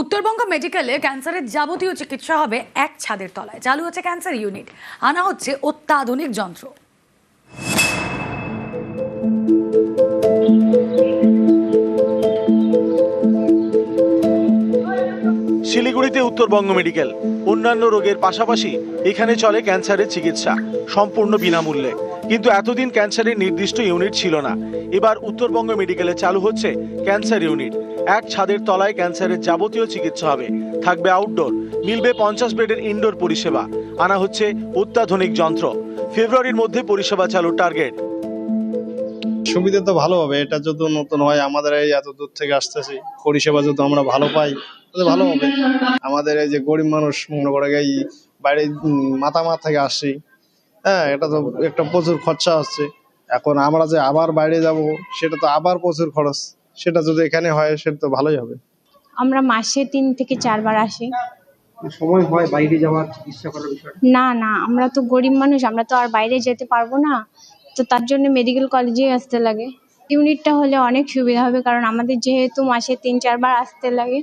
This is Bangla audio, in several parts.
উত্তরবঙ্গ মেডিকেলে ক্যান্সারের যাবতীয় চিকিৎসা হবে এক ছাদের তলায়। চালু হচ্ছে ক্যান্সার ইউনিট, আনা হচ্ছে অত্যাধুনিক যন্ত্র। শিলিগুড়িতে উত্তরবঙ্গ মেডিকেল অন্যান্য রোগের পাশাপাশি এখানে চলে ক্যান্সারের চিকিৎসা সম্পূর্ণ বিনামূল্যে। কিন্তু এতদিন ক্যান্সারের নির্দিষ্ট ইউনিট ছিল না। এবার উত্তরবঙ্গ মেডিকেলে চালু হচ্ছে ক্যান্সার ইউনিট। এক ছাদের তলায় ক্যান্সারের যাবতীয় চিকিৎসা হবে, থাকবে আউটডোর, মিলবে 50 বেডের ইনডোর পরিষেবা, আনা হচ্ছে অত্যাধুনিক যন্ত্র। ফেব্রুয়ারির মধ্যে পরিষেবা চালুর টার্গেট। সুবিধা তো ভালো হবে, এটা যদি নতুন হয়, আমাদের এই এত দূর থেকে আসতেছি, পরিষেবা যদি আমরা ভালো পাই তাহলে ভালো হবে। আমাদের এই যে গরিব মানুষ মনে করে এই বাইরে মাথামার থেকে আসছি, হ্যাঁ, এটা তো একটা প্রচুর খরচা হচ্ছে। এখন আমরা যে আবার বাইরে যাব সেটা তো আবার প্রচুর খরচ, সেটা যদি এখানে হয় সেটা তো ভালোই হবে। আমরা মাসে 3 থেকে 4 বার আসি। সময় হয় বাইরে যাওয়ার চিকিৎসা করার বিষয়? না, আমরা তো গরিব মানুষ, আমরা তো আর বাইরে যেতে পারবো না, তো তার জন্য মেডিকেল কলেজে আসতে লাগে। ইউনিটটা হলে অনেক সুবিধা হবে, কারণ আমাদের যেহেতু মাসে 3-4 বার আসতে লাগে,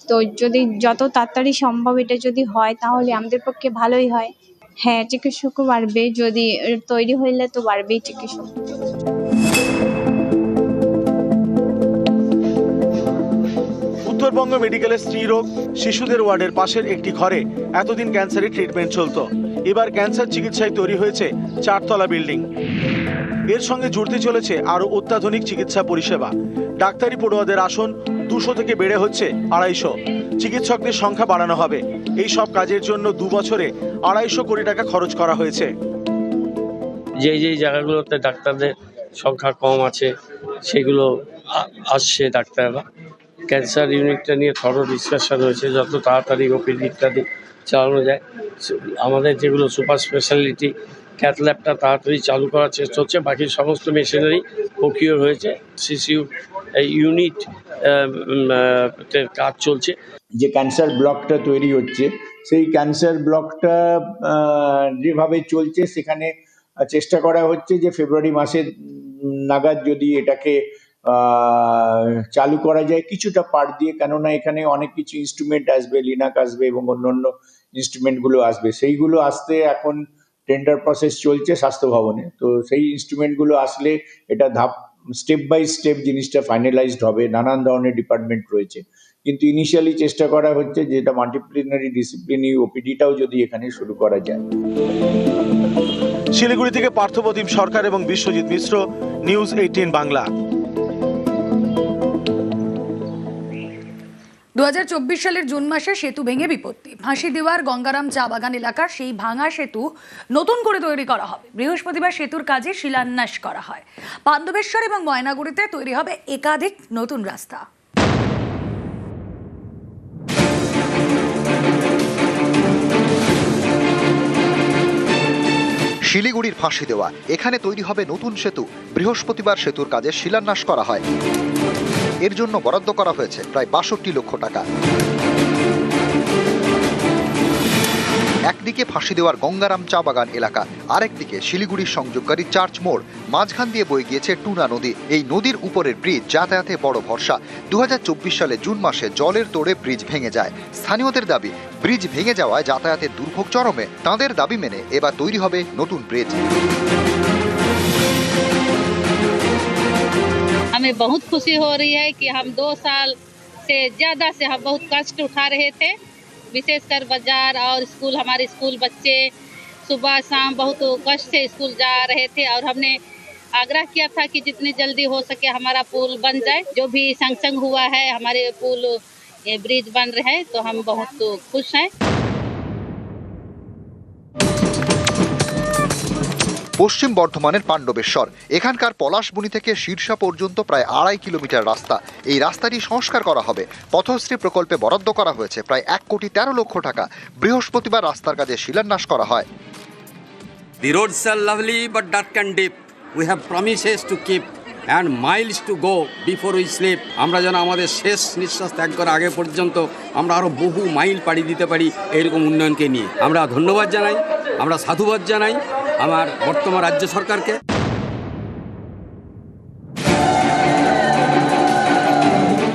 তো যদি যত তাড়াতাড়ি সম্ভব এটা যদি হয় তাহলে আমাদের পক্ষে ভালোই হয়। হ্যাঁ, চিকিৎসকও বাড়বে, যদি তৈরি হইলে তো বাড়বেই চিকিৎসক। উত্তরবঙ্গ মেডিকেলের স্ত্রীরোগ শিশুদের ওয়ার্ডের পাশের একটি ঘরে এতদিন ক্যান্সারের ট্রিটমেন্ট চলতো। এবার ক্যান্সার চিকিৎসায় তৈরি হয়েছে 4তলা বিল্ডিং। এর সঙ্গে জুড়তে চলেছে আরো অত্যাধুনিক চিকিৎসা পরিষেবা। ডাক্তারি পড়ুয়াদের আসন 200 থেকে বেড়ে হচ্ছে 250। চিকিৎসকদের সংখ্যা বাড়ানো হবে। এই সব কাজের জন্য 2 বছরে 250 কোটি টাকা খরচ করা হয়েছে। যেই জায়গাগুলোতে ডাক্তারদের সংখ্যা কম আছে সেগুলো আসছে ডাক্তাররা। ক্যান্সার ইউনিটটা নিয়ে থরো ডিসকাশন হয়েছে, যত তাড়াতাড়ি ওপিডি ইত্যাদি চালানো যায়। আমাদের যেগুলো সুপার স্পেশালিটি ক্যাথ ল্যাবটা তাড়াতাড়ি চালু করার চেষ্টা হচ্ছে। বাকি সমস্ত মেশিনারি প্রকিউর হয়েছে, সিসিউ ইউনিট কাজ চলছে। যে ক্যান্সার ব্লকটা তৈরি হচ্ছে, সেই ক্যান্সার ব্লকটা যেভাবে চলছে সেখানে চেষ্টা করা হচ্ছে যে ফেব্রুয়ারি মাসের নাগাদ যদি এটাকে চালু করা যায় কিছুটা পার্ট দিয়ে, কেননা এখানে অনেক কিছু ইনস্ট্রুমেন্ট আসবে, লিনাক আসবে এবং অন্যান্য ইনস্ট্রুমেন্টগুলো আসবে। সেইগুলো আসতে এখন টেন্ডার প্রসেস চলছে স্বাস্থ্য ভবনে। তো সেই ইনস্ট্রুমেন্টগুলো আসলে এটা স্টেপ বাই স্টেপ জিনিসটা ফাইনালাইজড হবে। নানান ধরনের ডিপার্টমেন্ট রয়েছে, কিন্তু ইনিশিয়ালি চেষ্টা করা হচ্ছে যেটা মাল্টিপ্লিনারি ডিসিপ্লিনারি ওপিডিটাও যদি এখানে শুরু করা যায়। শিলিগুড়ি থেকে পার্থপ্রতিম সরকার এবং বিশ্বজিৎ মিশ্র, নিউজ 18 বাংলা। 2024 সালের জুন মাসে সেতু ভেঙে বিপত্তি। ফাঁসি দেওয়ার গঙ্গারাম চা বাগান এলাকার সেই ভাঙা সেতু নতুন করে তৈরি করা হবে। বৃহস্পতিবার সেতুর কাজে শিলান্যাস করা হয়। পাণ্ডবেশ্বর এবং ময়নাগুড়িতে তৈরি হবে একাধিক নতুন রাস্তা। শিলিগুড়ির ফাঁসি দেওয়া এখানে তৈরি হবে নতুন সেতু। বৃহস্পতিবার সেতুর কাজে শিলান্যাস করা হয়। এর জন্য বরাদ্দ করা হয়েছে প্রায় 62 লক্ষ টাকা। একদিকে ফাঁসি দেওয়ার গঙ্গারাম চা বাগান এলাকা, আরেকদিকে শিলিগুড়ির সংযোগকারী চার্চ মোড়। মাঝখান দিয়ে বয়ে গিয়েছে টুনা নদী। এই নদীর উপরের ব্রিজ যাতায়াতে বড় ভরসা। 2024 সালে জুন মাসে জলের তোড়ে ব্রিজ ভেঙে যায়। স্থানীয়দের দাবি, ব্রিজ ভেঙে যাওয়ায় যাতায়াতের দুর্ভোগ চরমে। তাঁদের দাবি মেনে এবার তৈরি হবে নতুন ব্রিজ। हमें बहुत खुशी हो रही है कि हम 2 साल से ज़्यादा से हम बहुत कष्ट उठा रहे थे, विशेषकर बाजार और स्कूल। हमारे स्कूल बच्चे सुबह शाम बहुत कष्ट से स्कूल जा रहे थे और हमने आग्रह किया था कि जितनी जल्दी हो सके हमारा पुल बन जाए। जो भी संग हुआ है, हमारे पुल ब्रिज बन रहे हैं, तो हम बहुत खुश हैं। পশ্চিম বর্ধমানের পাণ্ডবেশ্বর, এখানকার পলাশবনি থেকে শীর্ষা পর্যন্ত প্রায় 2.5 কিলোমিটার রাস্তা। এই রাস্তাটি সংস্কার করা হবে। পথশ্রী প্রকল্পে বরাদ্দ করা হয়েছে প্রায় 1,13 লক্ষ টাকা। বৃহস্পতিবার রাস্তার কাজে শিলান্যাস করা হয়। The roads are lovely but dark and deep. We have promises to keep and miles to go before we sleep. আমরা যেন আমাদের শেষ নিঃশ্বাস ত্যাগ করার আগে পর্যন্ত আমরা আরো বহু মাইল পাড়ি দিতে পারি এরকম উন্নয়নকে নিয়ে। আমরা ধন্যবাদ জানাই, আমরা সাধুবাদ জানাই আমার বর্তমান রাজ্য সরকারকে।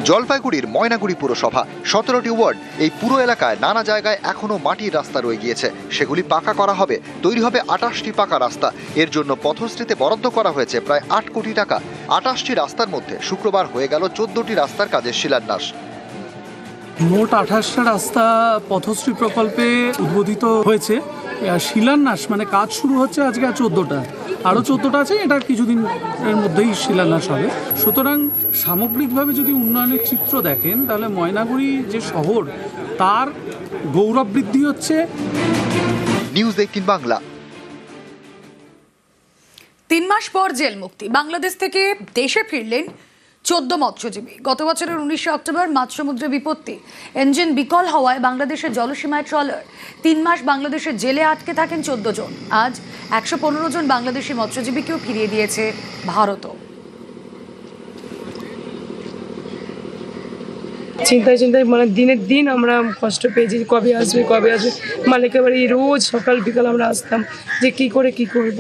জলপাইগুড়ির ময়নাগুড়ি পুরসভা 17টি ওয়ার্ড, এই পুরো এলাকায় নানা জায়গায় এখনো মাটির রাস্তা রয়ে গিয়েছে। সেগুলি পাকা করা হবে, তৈরি হবে 28টি পাকা রাস্তা। এর জন্য পথশ্রীতে বরাদ্দ করা হয়েছে প্রায় 8 কোটি টাকা। 28টি রাস্তার মধ্যে শুক্রবার হয়ে গেল 14টি রাস্তার কাজের শিলান্যাস। মোট 28টা রাস্তা পথশ্রী প্রকল্পে উদ্বোধিত হয়েছে। শিলান্যাস মানে কাজ শুরু হচ্ছে আজকে 14টা, আরও 14টা আছে, এটা কিছুদিনের মধ্যেই শিলান্যাস হবে। সুতরাং সামগ্রিকভাবে যদি উন্নয়নের চিত্র দেখেন তাহলে ময়নাগুড়ি যে শহর তার গৌরব বৃদ্ধি হচ্ছে। নিউজ 18 বাংলা। 3 মাস পর জেল মুক্তি, বাংলাদেশ থেকে দেশে ফিরলেন 14 মৎস্যজীবী। গত বছরের 19 অক্টোবর মাঝ সমুদ্রে বিপত্তি, ইঞ্জিন বিকল হওয়ায় বাংলাদেশের জলসীমায় ট্রলার। 3 মাস বাংলাদেশের জেলে আটকে থাকেন 14 জন। আজ 115 জন বাংলাদেশি মৎস্যজীবীকেও ফিরিয়ে দিয়েছে ভারতও। চিন্তায় মানে দিনের দিন আমরা কষ্ট পেয়েছি, কবে আসবে মালিকের বাড়ি রোজ সকাল বিকাল আমরা আসতাম যে কি করব।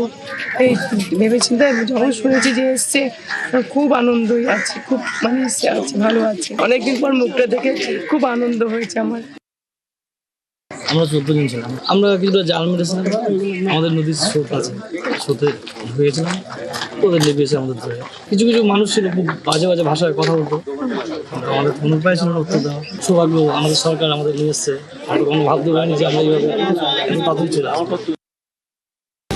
এই ভেবে চিন্তায় যখন শুনেছি যে এসছে খুব আনন্দই আছে, খুব মানে এসে আছে, ভালো আছে। অনেকদিন পর মুখটা দেখে খুব আনন্দ হয়েছে আমার। আমরা 14 জন ছিলাম। আমরা কিছুটা জাল মেরেছিলাম, আমাদের নদীর স্রোত আছে, স্রোতে ধুয়েছিলাম, ওদের লেগেছে আমাদের ধরে। কিছু মানুষ ছিল খুব বাজে ভাষায় কথা বলতো, আমাদের কোনো উপায় ছিল না উত্তর দেওয়া। সৌভাগ্য আমাদের সরকার আমাদের নিয়ে এসছে, আমরা কোনো ভাবতে পারিনি যে আমরা এইভাবে তাড়াতাড়ি চলে আসবো।